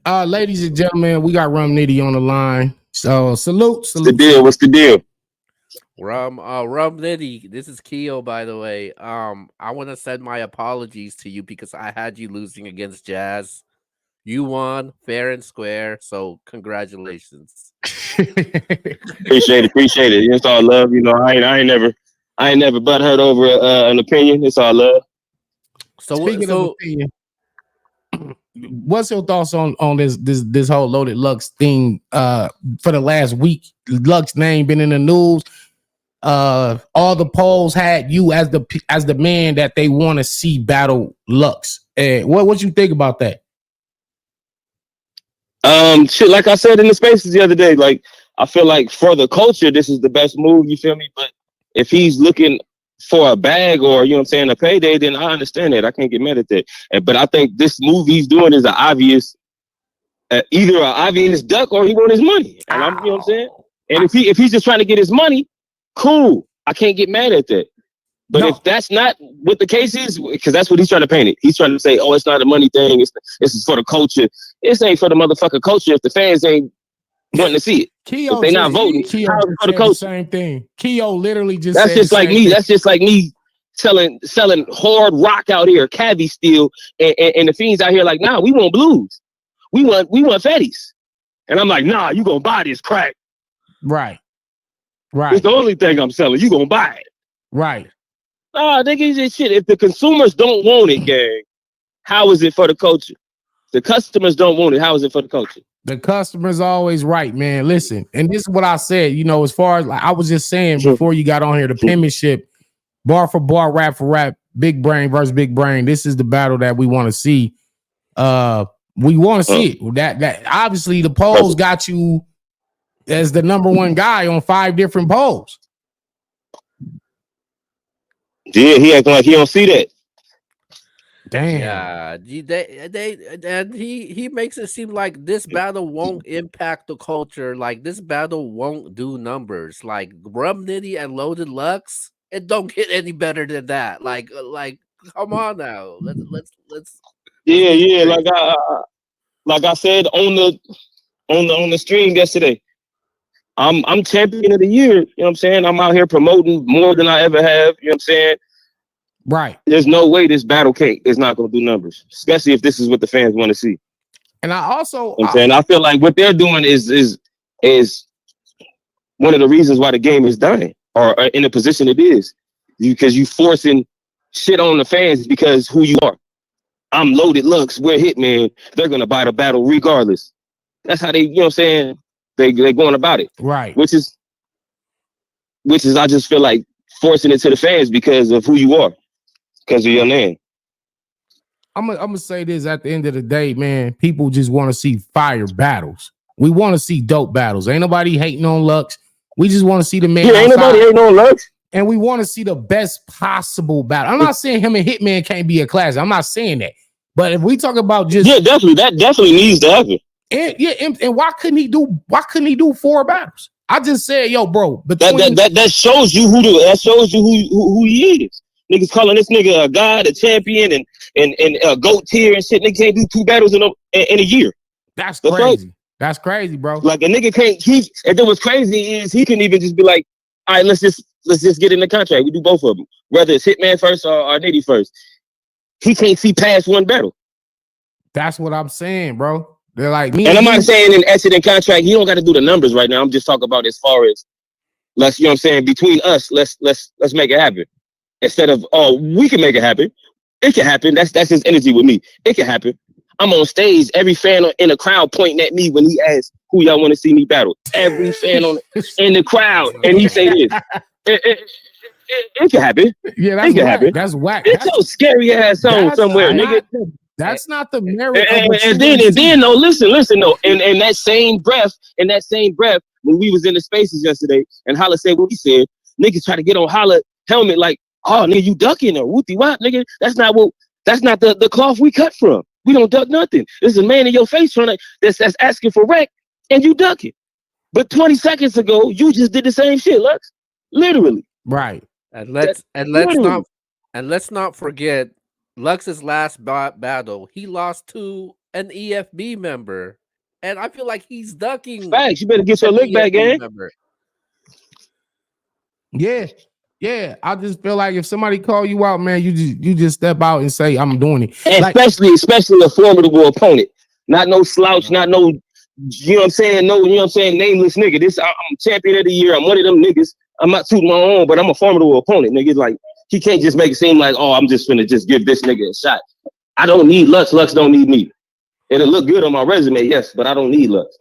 Ladies and gentlemen, we got Rum Nitty on the line. So salute, What's the salute, deal? salute. What's the deal? Rum Nitty. This is Keo, by the way. I want to send my apologies to you because I had you losing against Jazz. You won fair and square, so congratulations. Appreciate it. It's all love. I ain't never butt hurt over an opinion. It's all love. Speaking of opinion, what's your thoughts on this whole Loaded Lux thing? For the last week, Lux name been in the news. All the polls had you as the man that they want to see battle Lux. What you think about that? Shit, like I said in the spaces the other day, like I feel like for the culture, this is the best move. You feel me? But if he's looking for a bag or a payday, then I understand that. I can't get mad at that. But I think this move he's doing is either an obvious duck or he want his money. And I'm, you know what I'm saying? And if he's just trying to get his money, cool. I can't get mad at that. But if that's not what the case is, because that's what he's trying to paint it. He's trying to say, oh, it's not a money thing. This is for the culture. This ain't for the motherfucking culture if the fans ain't wanting to see it. Keo if they not voting, Keo for the culture. Same thing. Keo literally just That's said just like me. Thing. That's just like me selling hard rock out here, cavi steel, and the fiends out here like, nah, we want blues. We want fetties. And I'm like, nah, you gonna buy this crack. Right. It's the only thing I'm selling. You gonna buy it. Right. Nah, nigga, this shit. If the consumers don't want it, gang, how is it for the culture? The customers don't want it. How is it for the culture? The customer's always right, man. Listen, and this is what I said, as far as like I was just saying before you got on here, the penmanship, bar for bar, rap for rap, big brain versus big brain. This is the battle that we want to see. We want to see it. That obviously the polls got you as the number one guy on 5 different polls. Yeah, he acting like he don't see that. Damn. Yeah, he makes it seem like this battle won't impact the culture. Like this battle won't do numbers. Like Rum Nitty and Loaded Lux, it don't get any better than that. Like come on now. Let's Yeah. Like I said on the stream yesterday. I'm champion of the year. You know what I'm saying? I'm out here promoting more than I ever have. You know what I'm saying? Right. There's no way this battle is not going to do numbers, especially if this is what the fans want to see. And I also, I feel like what they're doing is one of the reasons why the game is dying or in the position it is, because you forcing shit on the fans because who you are. I'm Loaded Lux. We're Hitman. They're going to buy the battle regardless. That's how they, they're going about it. Right. Which is I just feel like forcing it to the fans because of who you are. Because of your name. I'm gonna say this at the end of the day, man. People just want to see fire battles. We want to see dope battles. Ain't nobody hating on Lux. We just want to see the man. Yeah, ain't nobody hating on Lux. And we want to see the best possible battle. I'm not saying him and Hitman can't be a clash. I'm not saying that. But if we talk about just definitely, that definitely needs to happen. And why couldn't he do 4 battles? I just said, yo, bro. That shows you who he is. Niggas calling this nigga a god, a champion, and a GOAT tier and shit. Nigga can't do 2 battles in a year. That's crazy. That's crazy, bro. Like a nigga can't. And then what's crazy is he can even just be like, all right, let's just get in the contract. We do both of them, whether it's Hitman first or Nitty first. He can't see past 1 battle. That's what I'm saying, bro. They're like me. And I'm not saying in exit and contract, he don't got to do the numbers right now. I'm just talking about as far as let's, you know what I'm saying, between us, let's make it happen. Instead of, oh, we can make it happen. It can happen. That's his energy with me. It can happen. I'm on stage. Every fan in the crowd pointing at me when he asks who y'all want to see me battle. Every fan in the crowd, and he say this. It can happen. Yeah, that's it can happen. That's whack. It's your scary ass song somewhere, nigga. That's not the merit. And then no, listen, no. In that same breath, when we was in the spaces yesterday, and Holla said what he said, niggas try to get on Holla helmet like, oh, nigga, you ducking or whoopty wop, nigga. That's not the cloth we cut from. We don't duck nothing. There's a man in your face that's asking for wreck, and you duck it. But 20 seconds ago, you just did the same shit, Lux. Literally. Right. And let's not forget Lux's last battle. He lost to an EFB member, and I feel like he's ducking. Facts. You better get your an lick back, EFB gang. member. Yeah. I just feel like if somebody call you out, man, you just step out and say, I'm doing it. And Like, especially a formidable opponent. Not no slouch, not no, you know what I'm saying? No, you know what I'm saying? Nameless nigga. I'm champion of the year. I'm one of them niggas. I'm not tooting my own, but I'm a formidable opponent. Niggas like, he can't just make it seem like, oh, I'm just finna just give this nigga a shot. I don't need Lux. Lux don't need me. It'll look good on my resume, yes, but I don't need Lux.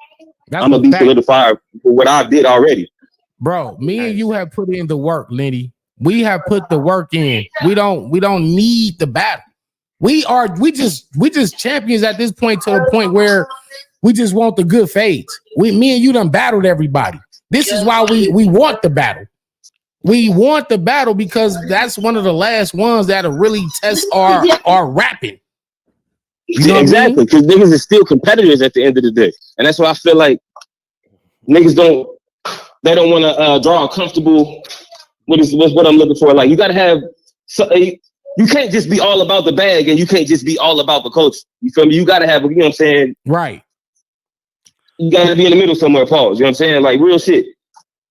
I'm gonna be solidified for what I did already. Bro, me and you have put in the work, Lenny. We have put the work in. We don't need the battle. We just champions at this point, to the point where we just want the good fades. Me and you done battled everybody. This is why we want the battle. We want the battle because that's one of the last ones that'll really test our rapping. You know exactly, because niggas is still competitors at the end of the day. And that's why I feel like niggas don't want to draw a comfortable what I'm looking for. Like, you gotta have you can't just be all about the bag, and you can't just be all about the culture. You feel me? You gotta have, you know what I'm saying? Right. You gotta be in the middle somewhere, pause. You know what I'm saying? Like, real shit.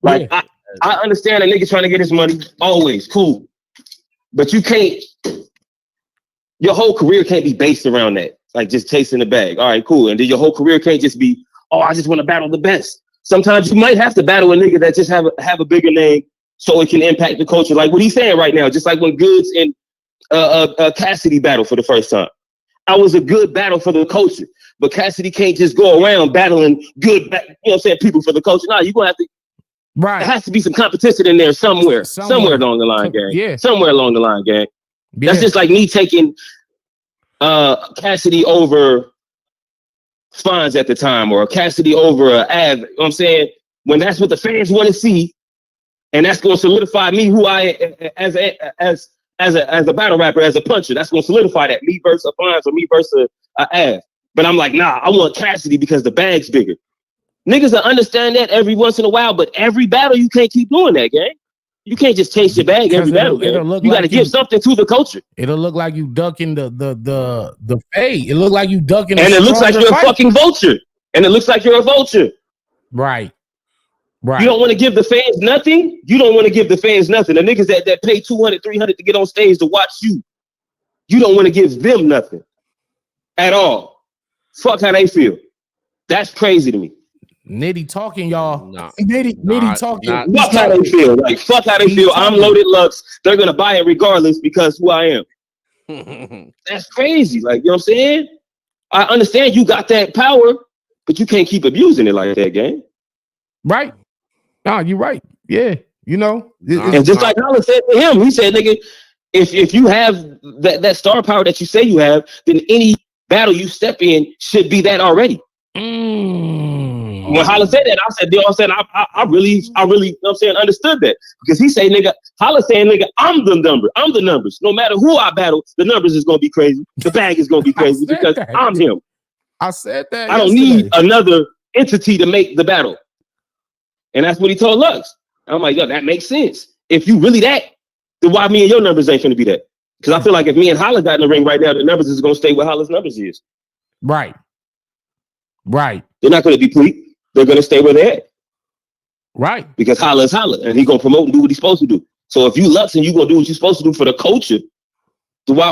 Like, yeah. I understand a nigga trying to get his money, always cool. But you can't, your whole career can't be based around that. Like, just chasing the bag. All right, cool. And then your whole career can't just be, oh, I just want to battle the best. Sometimes you might have to battle a nigga that just have a bigger name so it can impact the culture. Like what he's saying right now, just like when Goods and Cassidy battled for the first time. I was a good battle for the culture, but Cassidy can't just go around battling good, you know what I'm saying, people for the culture. No, you're going to have to, right. There has to be some competition in there somewhere along the line, gang. Yeah. Somewhere along the line, gang. Yeah. That's just like me taking Cassidy over Fonz at the time, or Cassidy over Av. You know what I'm saying? When that's what the fans want to see, and that's going to solidify me who I am as a battle rapper, as a puncher. That's going to solidify that, me versus Fonz or me versus Av. But I'm like, nah, I want Cassidy because the bag's bigger. Niggas will understand that every once in a while, but every battle you can't keep doing that, gang. You can't just chase your bag every battle. You got to give something to the culture. It'll look like you ducking the fade. It look like you ducking, and it looks like you're a fucking vulture. And it looks like you're a vulture. Right. You don't want to give the fans nothing. You don't want to give the fans nothing. The niggas that pay $200, $300 to get on stage to watch you, you don't want to give them nothing at all. Fuck how they feel. That's crazy to me. Nitty talking, y'all. No, Nitty talking. Fuck how they feel. Like, fuck how they feel. I'm Loaded Lux. They're gonna buy it regardless because who I am. That's crazy. Like, you know what I'm saying? I understand you got that power, but you can't keep abusing it like that, gang. Right. Nah, you're right. Yeah. You know. And just like Holland said to him, he said, nigga, if you have that star power that you say you have, then any battle you step in should be that already. When Holla said that, I said, you know what I'm saying, I really, you know what I'm saying, understood that. Because he say, nigga, Holla saying, nigga, I'm the numbers. No matter who I battle, the numbers is gonna be crazy. The bag is gonna be crazy because I'm him. I said that. I don't need another entity to make the battle. And that's what he told Lux. I'm like, yo, that makes sense. If you really that, then why me and your numbers ain't finna be that? Because I feel like if me and Holla got in the ring right now, the numbers is gonna stay where Holla's numbers is. Right. They're not gonna deplete. They're gonna stay where they're at. Right. Because Holla is Holla, and he's gonna promote and do what he's supposed to do. So if you Lux and you gonna do what you're supposed to do for the culture, why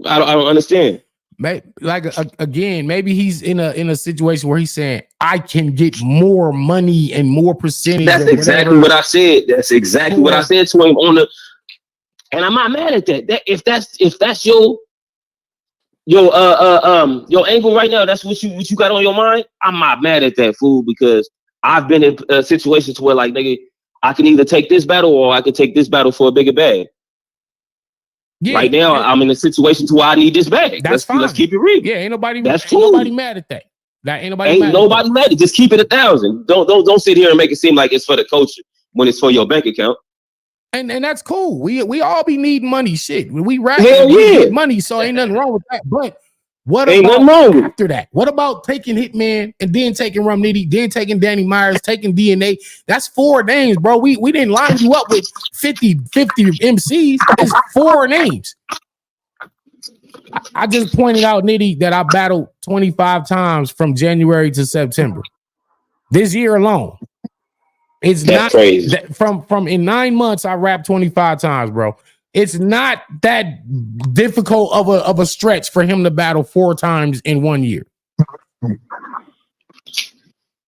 I don't understand. Like again, maybe he's in a situation where he's saying, I can get more money and more percentage. That's exactly what I said. That's exactly what I said to him on the. And I'm not mad at that. If that's your angle right now, that's what you got on your mind. I'm not mad at that, fool, because I've been in situations where, like, nigga, I can either take this battle or I can take this battle for a bigger bag. Yeah, right now, I'm in a situation to where I need this bag. Let's keep it real. Yeah, ain't nobody mad at that. Ain't nobody mad at it. Just keep it 1,000. Don't sit here and make it seem like it's for the culture when it's for your bank account. And that's cool. We all be needing money. Shit, we rap, we get money, so ain't nothing wrong with that. But what about after that? What about taking Hitman and then taking Rum Nitty, then taking Danny Myers, taking DNA? That's 4 names, bro. We didn't line you up with 50 MCs. It's 4 names. I just pointed out, Nitty, that I battled 25 times from January to September. This year alone. It's That's not crazy. that from in 9 months, I rapped 25 times, bro. It's not that difficult of a stretch for him to battle 4 times in 1 year.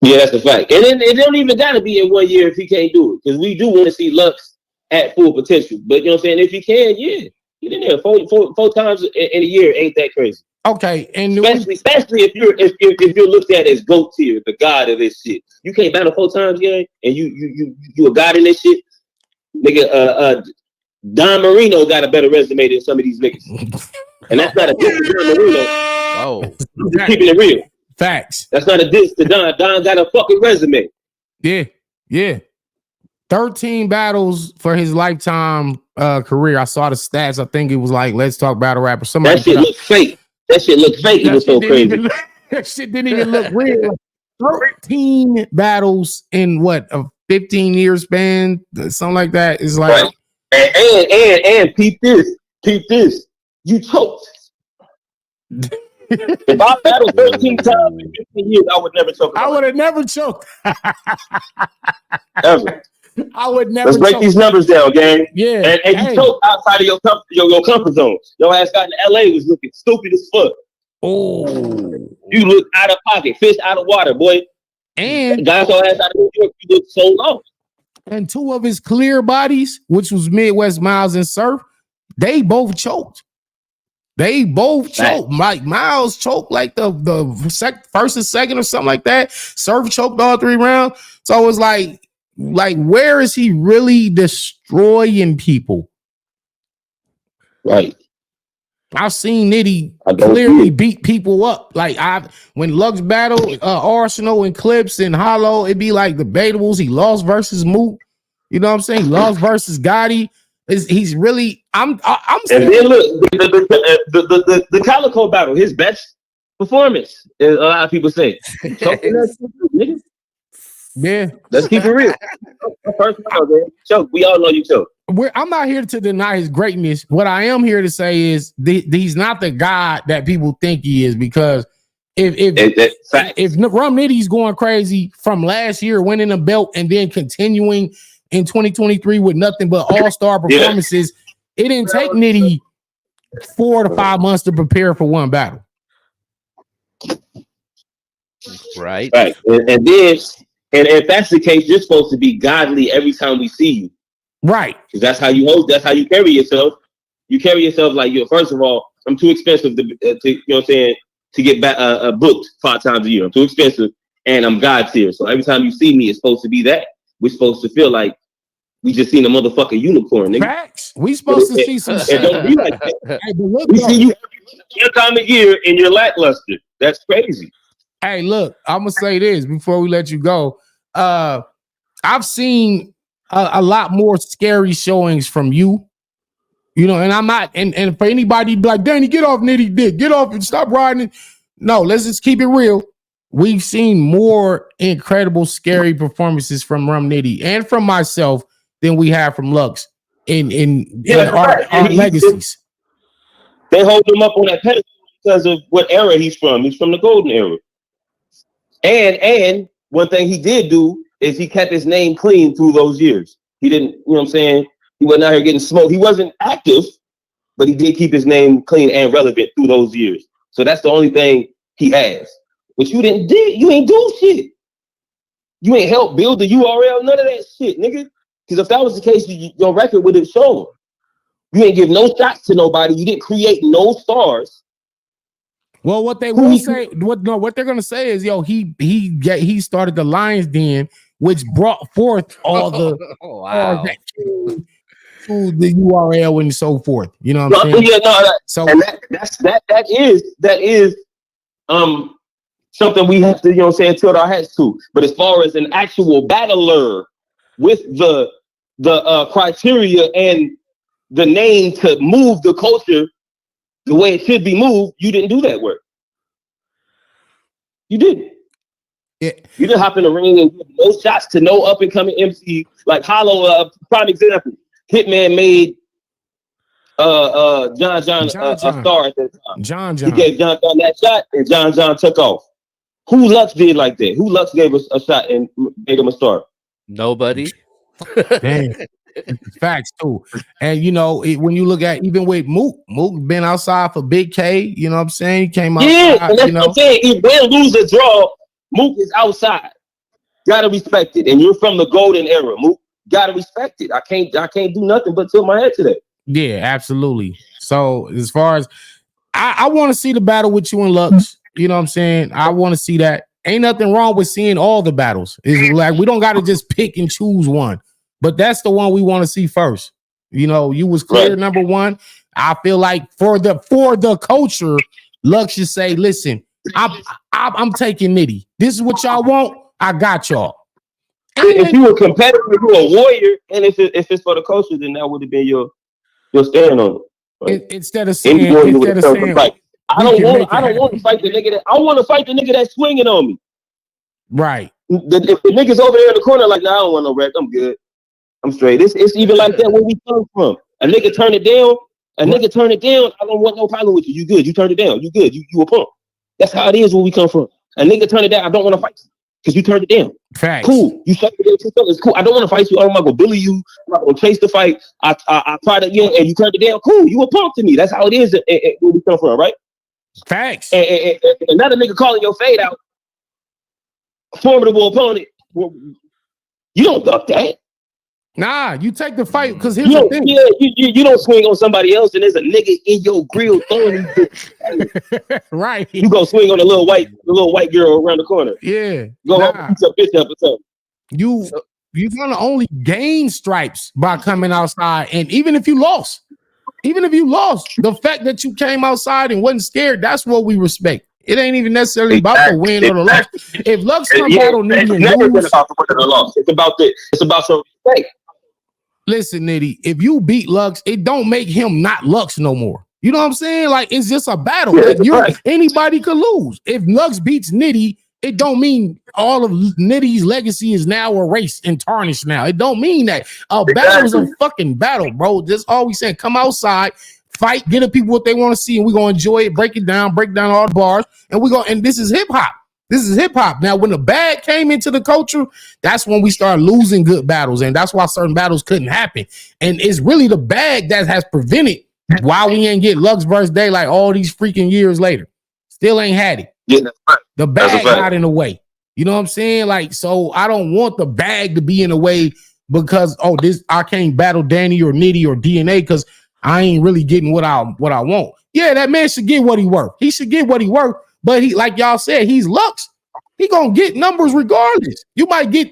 Yeah, that's a fact. And then it don't even gotta be in 1 year if he can't do it. Because we do want to see Lux at full potential. But you know what I'm saying? If he can, yeah. Get in there. Four times in a year ain't that crazy. Okay, and especially if you're looked at as GOAT tier, the god of this shit. You can't battle 4 times, yeah, and you a god in this shit. Nigga, Don Marino got a better resume than some of these niggas. And that's not a diss to Don Marino. Oh, just keeping it real. Facts. That's not a diss to Don. Don got a fucking resume. Yeah. 13 battles for his lifetime career. I saw the stats. I think it was like Let's Talk Battle Rapper. Somebody that shit looked fake. That shit looked fake. It was so crazy. That shit didn't even look real. 13 battles in what, a 15-year span, something like that. Is like, right. And peep this. You choked. If I battled 13 times in 15 years, I would never choke. I would have never choked. Ever. I would never. Let's break these numbers down, gang. Yeah, and you choked outside of your comfort zone. Your ass got in LA was looking stupid as fuck. Oh, you look out of pocket, fish out of water, boy. And got your ass out of New York, you look so lost. And 2 of his clear bodies, which was Midwest Miles and Surf, they both choked. Like Miles choked like the first and second or something like that. Surf choked all 3 rounds. So it's like where is he really destroying people? Right. I've seen Nitty clearly beat people up. Like when Lux battled Arsenal and Clips and Hollow, it'd be like debatables. He lost versus Moot. You know what I'm saying? He lost versus Gotti. He's really I'm and then look the Calico battle, his best performance. A lot of people say. Yeah, let's keep it real. First of all, man, choke. We all know you choke. I'm not here to deny his greatness. What I am here to say is he's not the god that people think he is. Because if Rum Nitty's going crazy from last year, winning a belt and then continuing in 2023 with nothing but all-star performances, it didn't take Nitty 4 to 5 months to prepare for one battle. Right. And then. And if that's the case, you're supposed to be godly every time we see you. Right. Because that's how you host, that's how you carry yourself. You carry yourself like, first of all, I'm too expensive to you know what I'm saying, to get back booked 5 times a year. I'm too expensive and I'm God tier. So every time you see me, it's supposed to be that. We're supposed to feel like we just seen a motherfucking unicorn, nigga. Facts. We supposed to see some shit. Don't be like that. We see you every time a year and you're lackluster. That's crazy. Hey, look, I'm gonna say this before we let you go. I've seen a lot more scary showings from you, and I'm not. And for anybody be like, Danny, get off Nitty Dick, get off and stop riding. No, let's just keep it real. We've seen more incredible, scary performances from Rum Nitty and from myself than we have from Lux in our legacies. They hold him up on that pedestal because of what era he's from. He's from the golden era. And one thing he did do is he kept his name clean through those years. He didn't, you know what I'm saying? He wasn't out here getting smoked. He wasn't active, but he did keep his name clean and relevant through those years. So that's the only thing he has. But you ain't do shit. You ain't help build the URL, none of that shit, nigga. Because if that was the case, your record would have shown. You ain't give no shots to nobody. You didn't create no stars. Well, what they will say, what they're gonna say is, he started the Lions Den, which brought forth all the to the URL and so forth. You know what I'm saying? That is something we have to, tilt our heads to. But as far as an actual battler with the criteria and the name to move the culture the way it should be moved, you didn't do that work. You didn't. Yeah. You didn't hop in the ring and give no shots to no up and coming MC like Hollow. Prime example, Hitman made John a star at that time. John. He gave John that shot, and John took off. Who Lux did like that? Who Lux gave us a shot and made him a star? Nobody. Damn. Facts too. And you know, when you look at even with Mook been outside for Big K, you know what I'm saying? He came outside. Yeah, and that's what I'm saying. If win, lose, or draw, Mook is outside. Gotta respect it. And you're from the golden era. Mook, gotta respect it. I can't do nothing but tilt my head to that. Yeah, absolutely. So as far as I want to see the battle with you and Lux, you know what I'm saying? I want to see that. Ain't nothing wrong with seeing all the battles. It's like we don't got to just pick and choose one. But that's the one we want to see first. You know, you was clear right. Number one. I feel like for the culture, Lux should say, listen, I'm taking Nitty. This is what y'all want. I got y'all. And if you were competitive, you were a warrior, and if it's for the culture, then that would have been your stand on it. Right? Instead of saying I don't want to fight the nigga that I want to fight the nigga that's swinging on me. Right. If the niggas over there in the corner like, nah, I don't want no wreck. I'm good. I'm straight. It's even like that where we come from. A nigga turn it down. Nigga turn it down. I don't want no problem with you. You good. You turned it down. You good. You a punk. That's how it is where we come from. A nigga turn it down. I don't want to fight you because you turned it down. Facts. Cool. You shut it down. It's cool. I don't want to fight you. I'm not gonna bully you. I'm not gonna chase the fight. I tried again and you turned it down. Cool. You a punk to me. That's how it is where we come from, right? Facts. And another nigga calling your fade out. Formidable opponent. You don't duck that. Nah, you take the fight because here's the thing. Yeah, you don't swing on somebody else and there's a nigga in your grill throwing you. Right. You go swing on the little white girl around the corner. Yeah. Go up and beat your bitch up or something. You're gonna only gain stripes by coming outside. And even if you lost, the fact that you came outside and wasn't scared, that's what we respect. It ain't even necessarily about the win or the loss. If Lux come battle Nitty and never lose, been about the win or the loss. It's about your respect. Listen, Nitty, if you beat Lux, it don't make him not Lux no more. You know what I'm saying? Like, it's just a battle. Like, anybody could lose. If Lux beats Nitty, it don't mean all of Nitty's legacy is now erased and tarnished now. It don't mean that. A battle is a fucking battle, bro. That's all we saying. Come outside, fight, get the people what they want to see, and we're going to enjoy it, break down all the bars, and this is hip-hop. This is hip-hop. Now, when the bag came into the culture, that's when we started losing good battles, and that's why certain battles couldn't happen. And it's really the bag that has prevented why we ain't get Lux versus Daylight all these freaking years later. Still ain't had it. Yeah, that's right. The bag got in the way. You know what I'm saying? Like, so I don't want the bag to be in the way because, I can't battle Danny or Nitty or DNA because I ain't really getting what I want. Yeah, that man should get what he worth. He should get what he worth. But he, like y'all said, he's Lux. He gonna get numbers regardless. You might get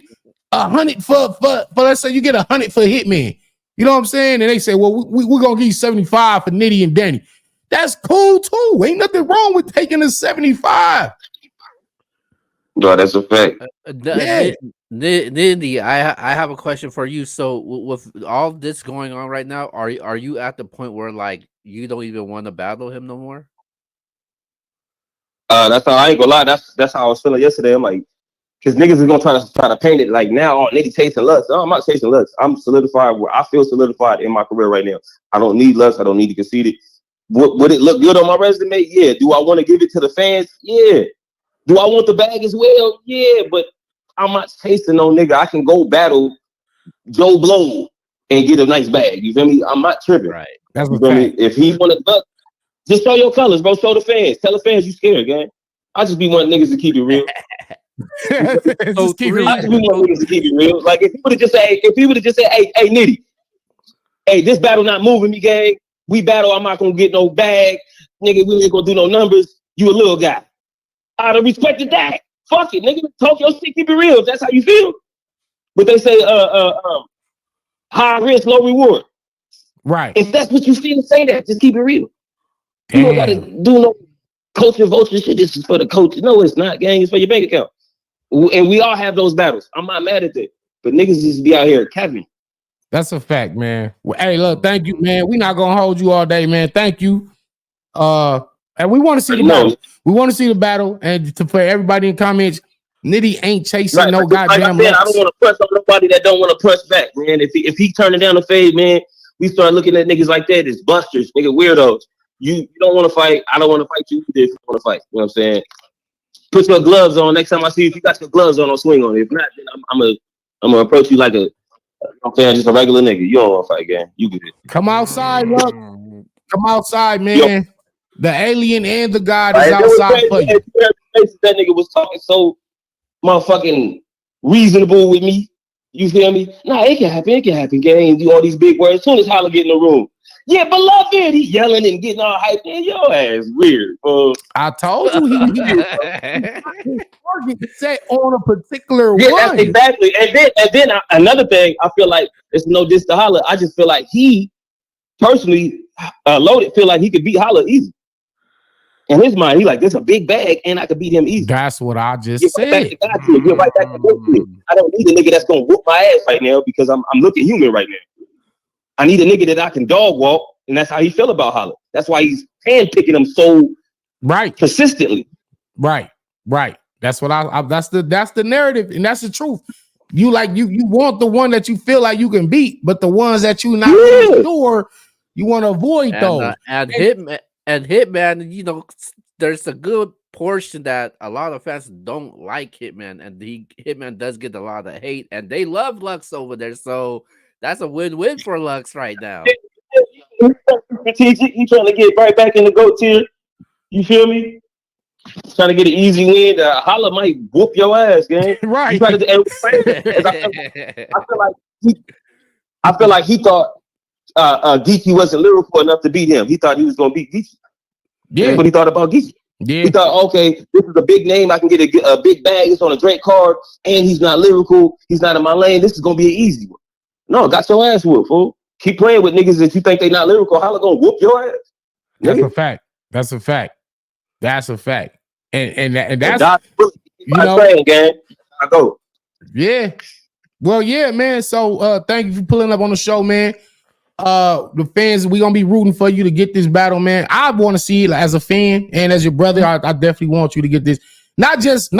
100 for let's say you get 100 for Hitman. You know what I'm saying? And they say, well, we're gonna give you 75 for Nitty and Danny. That's cool too. Ain't nothing wrong with taking a 75. No, that's a fact. Nitty, I have a question for you. So with all this going on right now, are you at the point where like you don't even want to battle him no more? That's how I ain't gonna lie. That's how I was feeling yesterday. I'm like, because niggas is gonna try to paint it like now, Nitty chasing Lux. No, I'm not chasing Lux. I'm solidified where I feel solidified in my career right now. I don't need Lux. I don't need to concede it. Would it look good on my resume? Yeah. Do I want to give it to the fans? Yeah. Do I want the bag as well? Yeah. But I'm not chasing no nigga. I can go battle Joe Blow and get a nice bag. You feel me? I'm not tripping. Right. That's what I mean. If he want to just show your colors, bro. Show the fans. Tell the fans you scared, gang. I just be wanting niggas to keep it real. I just be wanting niggas to keep it real. Like if he would have just said, hey, Nitty, hey, this battle not moving me, gang. We battle, I'm not gonna get no bag. Nigga, we ain't gonna do no numbers. You a little guy. I'd have respected that. Fuck it, nigga. Talk your shit, keep it real. If that's how you feel. But they say high risk, low reward. Right. If that's what you feel, say that. Just keep it real. You don't gotta do no culture vulture shit. This is for the coach. No, it's not, gang. It's for your bank account. And we all have those battles. I'm not mad at that. But niggas just be out here capping. That's a fact, man. Well, hey, look, thank you, man. We're not gonna hold you all day, man. Thank you. And we want to see the battle. We want to see the battle. And for everybody in comments, Nitty ain't chasing no goddamn. I don't want to press on nobody that don't want to press back, man. If he turning down the fade, man, we start looking at niggas like that as busters, nigga, weirdos. You don't want to fight. I don't want to fight you either if you want to fight. You know what I'm saying? Put your gloves on. Next time I see you, if you got your gloves on, I'll swing on it. If not, then I'm gonna approach you like I'm saying, just a regular nigga. You don't want to fight again. You get it. Come outside, look. Come outside, man. Yo. The alien and the God is outside for you. That nigga was talking so motherfucking reasonable with me. You feel me? Nah, it can happen, gang. Do all these big words. As soon as Holla get in the room. Yeah, beloved, he yelling and getting all hyped. Man, your ass weird, bro. I told you he set on a particular one. Exactly. And then another thing, I feel like it's no diss to Holla. I just feel like he personally Loaded feel like he could beat Holla easy. In his mind, he like, this a big bag, and I could beat him easy. That's what I just said. Get right back to God. I don't need a nigga that's gonna whoop my ass right now because I'm looking human right now. I need a nigga that I can dog walk, and that's how he feel about Holla. That's why he's handpicking him so persistently. Right. That's what that's the narrative, and that's the truth. You want the one that you feel like you can beat, but the ones that you not really sure, you want to avoid those. And Hitman, you know, there's a good portion that a lot of fans don't like Hitman, and Hitman does get a lot of hate, and they love Lux over there. So that's a win-win for Lux right now. Strategic. He trying to get right back in the GOAT tier. You feel me? Trying to get an easy win. Holla might whoop your ass, gang. Right. I feel like he thought Geeky wasn't lyrical enough to beat him. He thought he was gonna beat Geeky. Yeah. That's what he thought about Geeky. Yeah. He thought, okay, this is a big name. I can get a big bag. It's on a Drake card, and he's not lyrical. He's not in my lane. This is gonna be an easy one. No, got your ass whooped, fool. Keep playing with niggas that you think they not lyrical. Holla gonna whoop your ass. That's a fact. That's a fact. And that's you know, playing, gang. I go. Yeah. Well, yeah, man. So thank you for pulling up on the show, man. The fans, we gonna be rooting for you to get this battle, man. I want to see it as a fan and as your brother. I definitely want you to get this. Not just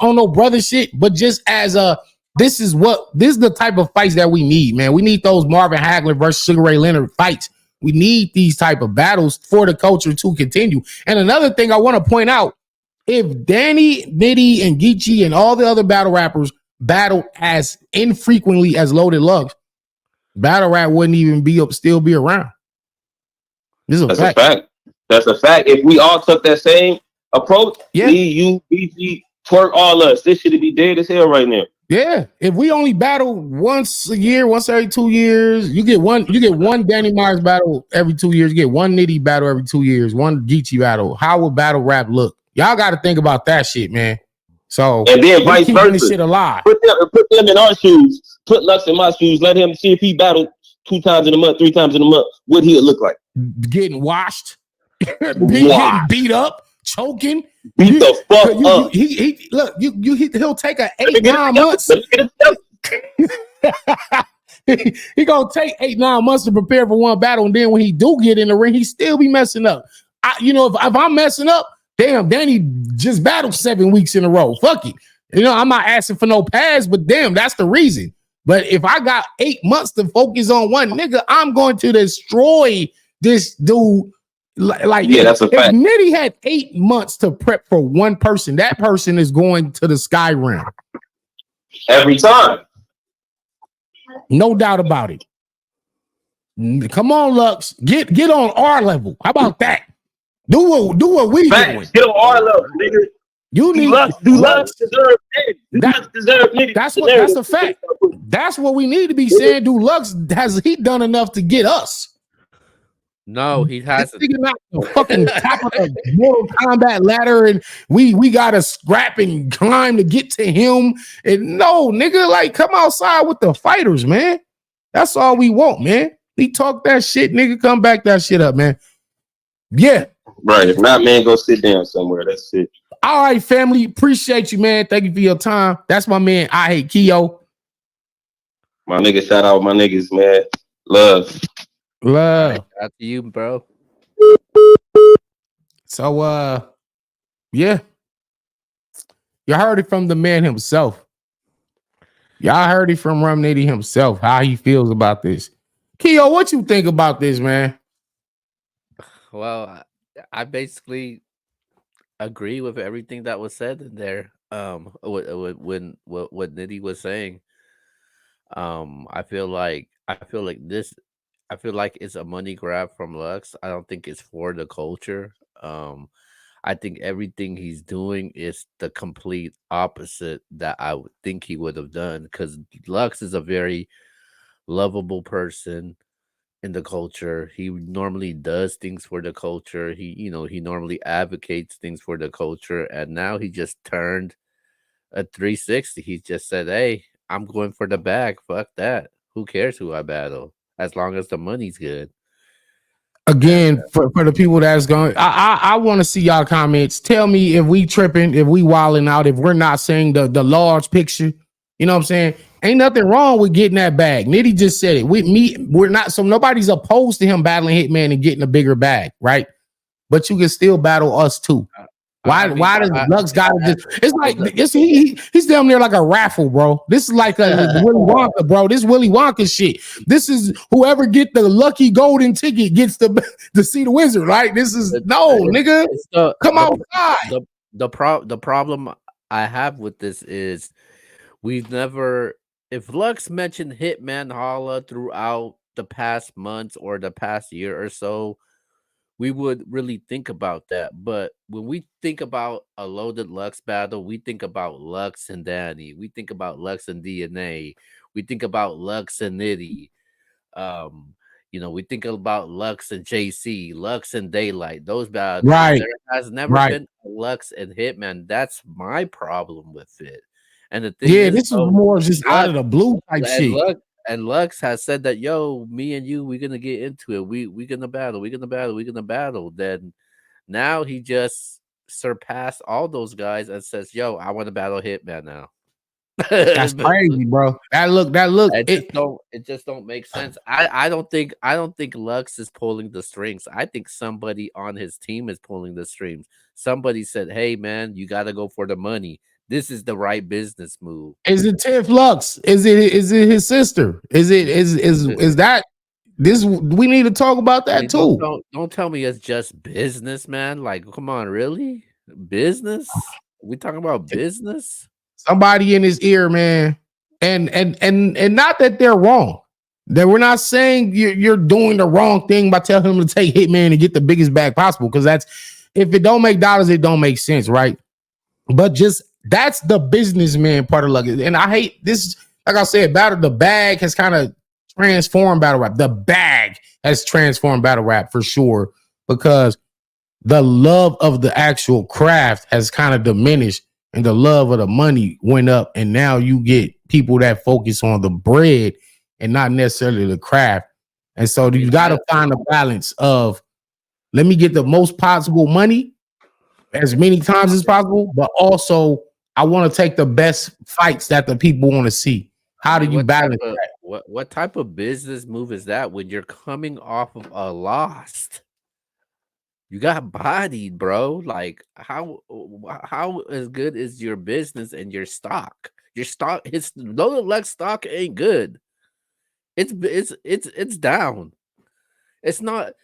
on no brother shit, but just as this is the type of fights that we need, man. We need those Marvin Hagler versus Sugar Ray Leonard fights. We need these type of battles for the culture to continue. And another thing I want to point out, if Danny, Nitty, and Geechee and all the other battle rappers battle as infrequently as Loaded Lux, battle rap wouldn't even still be around. That's a fact. That's a fact. If we all took that same approach, me, you, BG, Twerk, all us, this should be dead as hell right now. Yeah, if we only battle once a year, once every 2 years, you get one Danny Myers battle every 2 years, you get one Nitty battle every 2 years, one Geechee battle. How would battle rap look? Y'all got to think about that shit, man. So and then vice versa, this shit alive. Put them in our shoes. Put Lux in my shoes. Let him see if he battled 2 times in a month, 3 times in a month. What he would look like? Getting washed, getting beat up, choking. Beat the fuck up. He'll take 8-9 months. He gonna take 8-9 months to prepare for one battle, and then when he do get in the ring, he still be messing up. If I'm messing up, damn, Danny just battled 7 weeks in a row. Fuck it. I'm not asking for no pass, but damn, that's the reason. But if I got 8 months to focus on one nigga, I'm going to destroy this dude. That's a fact. If Nitty had 8 months to prep for one person, that person is going to the sky realm. Every time. No doubt about it. Come on, Lux. Get on our level. How about that? Do what we doing. Get on our level, nigga. You need Lux deserve Nitty. That's a fact. That's what we need to be saying. Do Lux has he done enough to get us? No, he hasn't. Not the fucking top of the Mortal Kombat ladder, and we gotta scrap and climb to get to him. And no, nigga, come outside with the fighters, man. That's all we want, man. We talk that shit, nigga. Come back that shit up, man. Yeah. Right. If not, man, go sit down somewhere. That's it. All right, family. Appreciate you, man. Thank you for your time. That's my man. I hate Keo. My nigga, shout out my niggas, man. Love. Shout out to you, bro. So, yeah. You heard it from the man himself. Y'all heard it from Rum Nitty himself, how he feels about this. Keo, what you think about this, man? Well, I basically agree with everything that was said in there. What Nitty was saying. I feel like it's a money grab from Lux. I don't think it's for the culture. I think everything he's doing is the complete opposite that I would think he would have done, because Lux is a very lovable person in the culture. He normally does things for the culture. He normally advocates things for the culture, and now he just turned a 360. He just said, "Hey, I'm going for the bag. Fuck that. Who cares who I battle? As long as the money's good." And Again, for the people that's going, I want to see y'all comments. Tell me if we tripping, if we wilding out, if we're not saying the large picture. You know what I'm saying? Ain't nothing wrong with getting that bag. Nitty just said it. With me, we're not. So nobody's opposed to him battling Hitman and getting a bigger bag, right? But you can still battle us too. Why? Why does Lux got to just? It's like he's damn near like a raffle, bro. This is like a Willy Wonka, bro. This Willy Wonka shit. This is whoever get the lucky golden ticket gets to see the wizard, right? This is nigga. Come outside. The problem I have with this is we've never. If Lux mentioned Hitman Holla throughout the past months or the past year or so, we would really think about that. But when we think about a loaded Lux battle, we think about Lux and Danny. We think about Lux and DNA. We think about Lux and Nitty. We think about Lux and JC, Lux and Daylight. Those battles. Right. There has never been a Lux and Hitman. That's my problem with it. And the thing this is more just out of the blue type shit. And Lux has said that, yo, me and you, we're gonna get into it. We're gonna battle. Then now he just surpassed all those guys and says, yo, I want to battle Hitman now. That's crazy, bro. That look. It just don't make sense. I don't think Lux is pulling the strings. I think somebody on his team is pulling the strings. Somebody said, hey man, you gotta go for the money. This is the right business move. Is it Tiff Lux? Is it his sister? Is that this? We need to talk about that too. Don't tell me it's just business, man. Like, come on, really? Business? We talking about business? Somebody in his ear, man. And not that they're wrong. That we're not saying you're doing the wrong thing by telling him to take Hitman and get the biggest bag possible. Because that's, if it don't make dollars, it don't make sense, right? But just that's the businessman part of luck. And I hate this. Like I said, the bag has kind of transformed battle rap. The bag has transformed battle rap for sure, because the love of the actual craft has kind of diminished and the love of the money went up. And now you get people that focus on the bread and not necessarily the craft. And so you got to find a balance of, let me get the most possible money as many times as possible, but also I want to take the best fights that the people want to see. How do you balance that? What type of business move is that when you're coming off of a loss? You got bodied, bro. Like, how as good is your business and your stock? Your stock, his loaded Lux stock ain't good. It's down. It's not.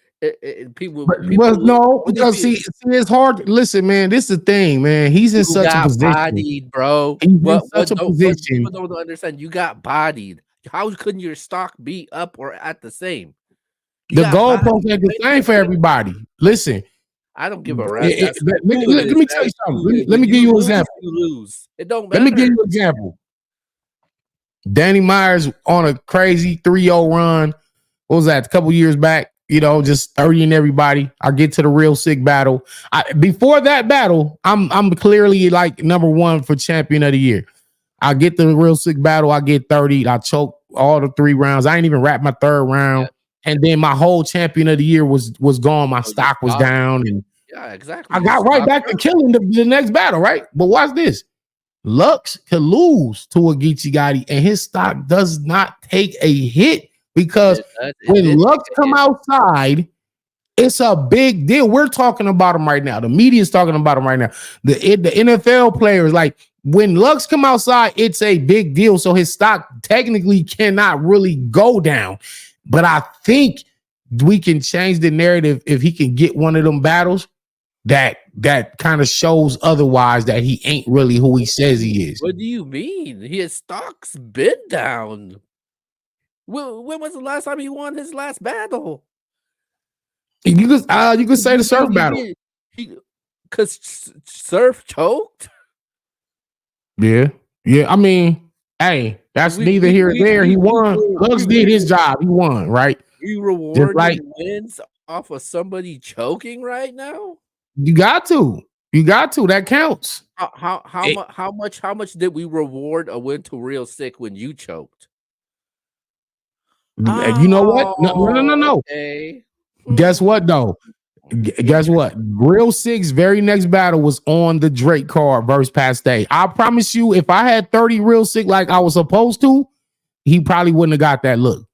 People no, because see, it's hard. Listen, man, this is the thing, man. He's in such a position, bodied, bro. He's in such a position. People don't understand. You got bodied. How couldn't your stock be up or at the same? The goalpost ain't the same for everybody. Listen, I don't give a rap. Let me tell you something. Let me give you an example. Lose. It don't matter. Let me give you an example. Danny Myers on a crazy 3-0 run. What was that? A couple years back. Just 30 everybody. I get to the real sick battle. Before that battle, I'm clearly like number one for champion of the year. I get the real sick battle. I get 30. I choke all the 3 rounds. I ain't even wrap my 3rd round. Yeah. And then my whole champion of the year was gone. My stock was down. And yeah, exactly. I got right back to killing the next battle, right? But watch this. Lux could lose to a Geechee Gotti, and his stock does not take a hit. Because when Lux come outside, it's a big deal. We're talking about him right now. The media is talking about him right now. The NFL players, like, when Lux come outside, it's a big deal. So his stock technically cannot really go down. But I think we can change the narrative if he can get one of them battles that kind of shows otherwise that he ain't really who he says he is. What do you mean? His stock's been down. When was the last time he won his last battle? You could say the Surf battle. Because Surf choked. Yeah. I mean, hey, that's neither here nor there. He won. Lux did his job. He won, right? You rewarding wins off of somebody choking right now? You got to. That counts. How much did we reward a win to Real Sick when you choked? You know what? No. Okay. Guess what though? Guess what? Real Sick's very next battle was on the Drake card versus Paste. I promise you, if I had 30 Real Sick like I was supposed to, he probably wouldn't have got that look.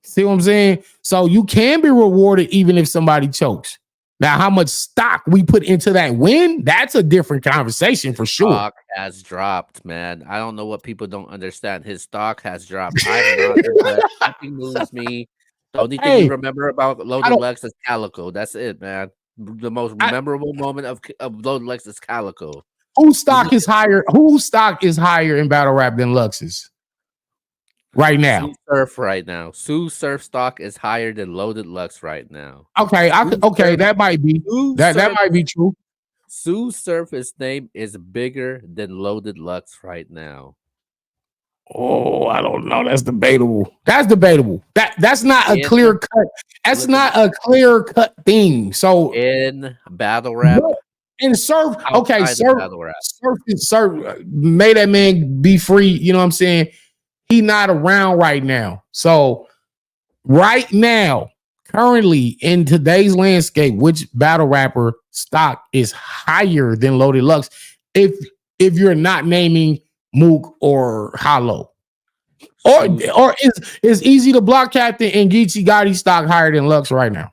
See what I'm saying? So you can be rewarded even if somebody chokes. Now, how much stock we put into that win, that's a different conversation for sure. Stock has dropped, man. I don't know what people don't understand. His stock has dropped. I'm not impressed. Nothing moves me. The only thing you remember about Loaded Lex is Calico. That's it, man. The most memorable moment of Loaded Lex is Calico. Whose stock is higher? Whose stock is higher in battle rap than Lux's? Right now, Sue Surf right now. Sue Surf stock is higher than Loaded Lux right now. Okay, that might be that might be true. Sue Surf's name is bigger than Loaded Lux right now. Oh, I don't know. That's debatable. That's not a clear cut. That's not a clear cut thing. So in battle rap, in Surf, okay, Surf made that man be free. You know what I'm saying? He not around right now. So right now, currently in today's landscape, which battle rapper stock is higher than Loaded Lux? If you're not naming Mook or Hollow, or is Easy the Block Captain and Geechee Gotti stock higher than Lux right now?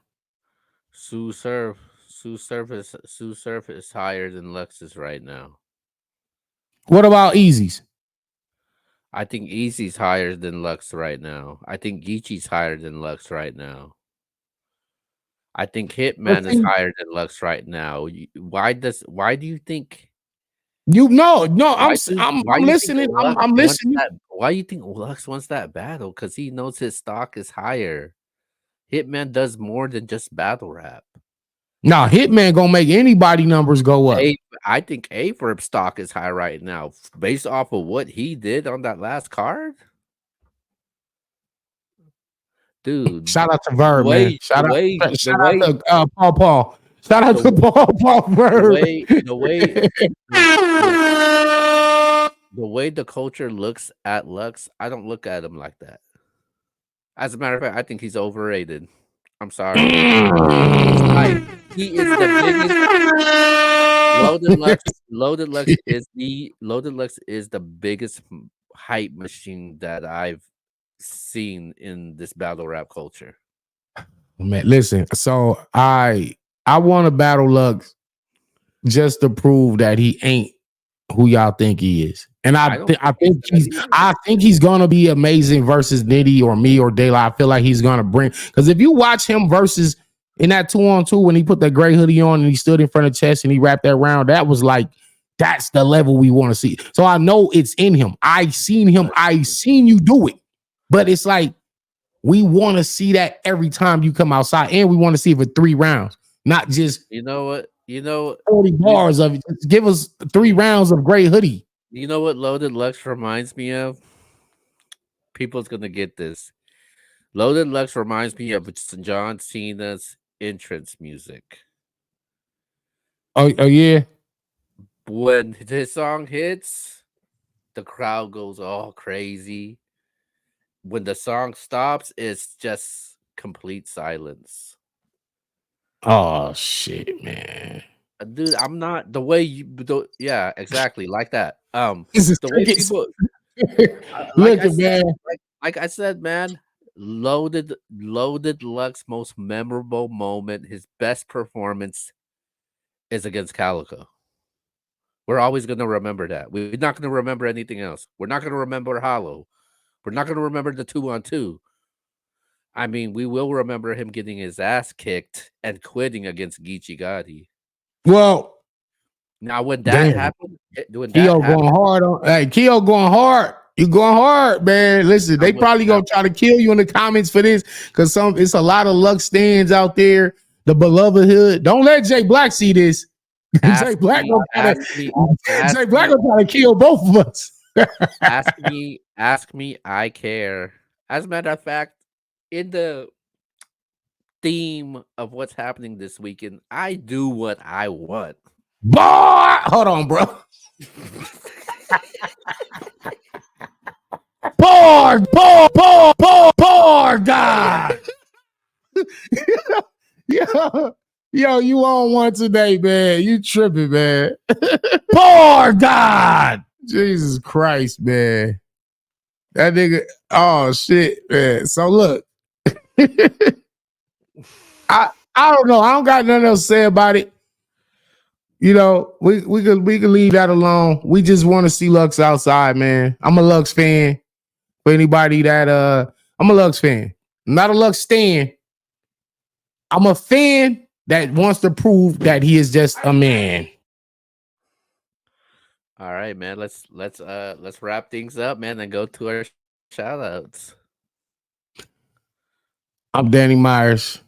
Sue Surf is higher than Lux's right now. What about Easy's? I think Easy's higher than Lux right now. I think Geechee's higher than Lux right now. I think Hitman is higher than Lux right now. Why do you think? I'm listening. I'm listening. Why do you think Lux wants that battle? Because he knows his stock is higher. Hitman does more than just battle rap. Nah, Hitman gonna make anybody numbers go up. I think Averb stock is high right now based off of what he did on that last card. Dude, shout out to Verb, man. Shout out to Paul. Shout out to Paul Verb. The way the culture looks at Lux, I don't look at him like that. As a matter of fact, I think he's overrated. I'm sorry. He is the biggest. Loaded Lux is the biggest hype machine that I've seen in this battle rap culture. Man, listen. So I want to battle Lux just to prove that he ain't who y'all think he is. And I think he's gonna be amazing versus Nitty or me or De La. I feel like he's gonna bring, because if you watch him versus in that 2-on-2 when he put that gray hoodie on and he stood in front of Chess and he wrapped that round, that was like, that's the level we want to see. So I know it's in him. I seen you do it. But it's like we want to see that every time you come outside, and we want to see it for 3 rounds, not just 40 bars of it. Just give us 3 rounds of gray hoodie. You know what Loaded Lux reminds me of? People's gonna get this. Loaded Lux reminds me of John Cena's entrance music. Oh yeah. When his song hits, the crowd goes all crazy. When the song stops, it's just complete silence. Oh shit, man. Dude, I'm not the way you yeah, exactly like that. The way people look at man. Like I said, man, Loaded Lux most memorable moment, his best performance is against Calico. We're always gonna remember that. We're not gonna remember anything else. We're not gonna remember Hollow. We're not gonna remember the 2-on-2. I mean, we will remember him getting his ass kicked and quitting against Geechee Gotti. Well, Now, when that damn, happened, Keo going hard on. Hey, Keo going hard. You going hard, man. Listen, they probably gonna try to kill you in the comments for this because it's a lot of luck stands out there. The beloved hood. Don't let Jay Black see this. Jay Black gonna try to kill both of us. ask me. I care. As a matter of fact, in the theme of what's happening this weekend, I do what I want. Boy, hold on, bro. Poor God. Yo, you on one today, man. You tripping, man. Poor God. Jesus Christ, man. That nigga, oh shit, man. So look. I don't know. I don't got nothing else to say about it. You know, we could leave that alone. We just want to see Lux outside, man. I'm a Lux fan. For anybody that I'm a Lux fan. I'm not a Lux stan. I'm a fan that wants to prove that he is just a man. All right, man. Let's wrap things up, man, and go to our shout outs. I'm Danny Myers,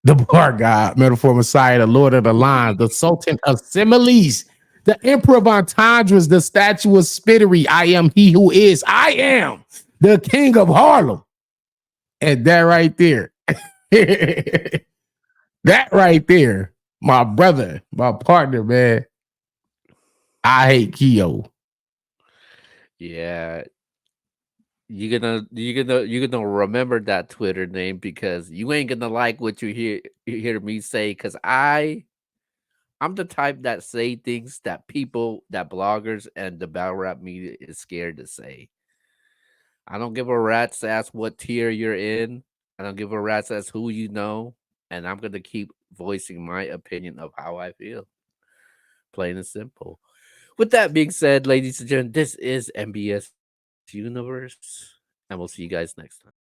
the bar god, metaphor messiah, the lord of the line, the sultan of similes, the emperor of entendres, the statue of spittery. I am he who is. I am the king of Harlem. And that right there. That right there, my brother, my partner, man. I hate Keo. Yeah. You're gonna remember that Twitter name because you ain't gonna like what you hear me say because I'm the type that say things that bloggers and the battle rap media is scared to say. I don't give a rat's ass what tier you're in. I don't give a rat's ass who you know, and I'm gonna keep voicing my opinion of how I feel. Plain and simple. With that being said, ladies and gentlemen, this is MBS Universe, and we'll see you guys next time.